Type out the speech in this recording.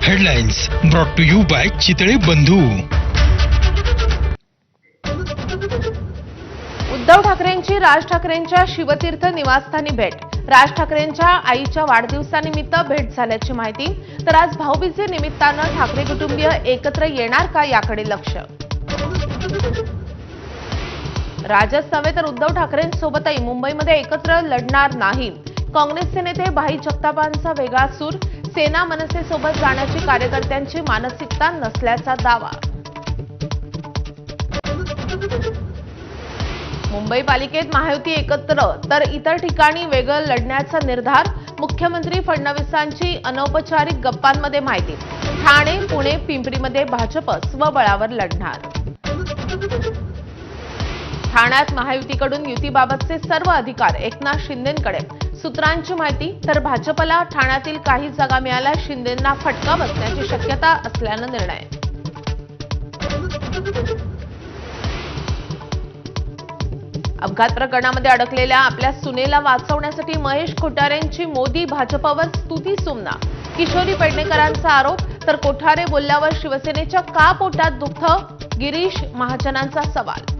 Headlines brought to you by Chitale Bandhu. Uddhav ठाकरेंची राज ठाकरेंच्या शिवतीर्थ निवासस्थानी भेट. राज ठाकरेंच्या आईच्या वाढदिवसानिमित्त भेट झाल्याची माहिती. तर आज भाऊबीजे निमित्तानं ठाकरे कुटुंबीय एकत्र येणार का याकडे लक्ष. राजच नव्हे तर उद्धव ठाकरेंसोबतही मुंबईमध्ये एकत्र लढणार नाही. काँग्रेसचे नेते भाई जगतापांचा वेगळा सूर. सेना मनसेसोबत जाण्याची कार्यकर्त्यांची मानसिकता नसल्याचा दावा. मुंबई पालिकेत महायुती एकत्र तर इतर ठिकाणी वेगळं लढण्याचा निर्धार. मुख्यमंत्री फडणवीसांची अनौपचारिक गप्पांमध्ये माहिती. ठाणे, पुणे, पिंपरीमध्ये भाजप स्वबळावर लढणार. ठाण्यात महायुतीकडून युतीबाबतचे सर्व अधिकार एकनाथ शिंदेंकडे. सूत्रांची माहिती. तर भाजपला ठाण्यातील काही जागा मिळाल्या शिंदेंना फटका बसण्याची शक्यता असल्यानं निर्णय. अपघात प्रकरणामध्ये अडकलेल्या आपल्या सुनेला वाचवण्यासाठी महेश कोठारेंची मोदी भाजपवर स्तुतीसुमना. किशोरी पेडणेकरांचा आरोप. तर कोठारे बोलल्यावर शिवसेनेच्या का पोटात दुखतं, गिरीश महाजनांचा सवाल.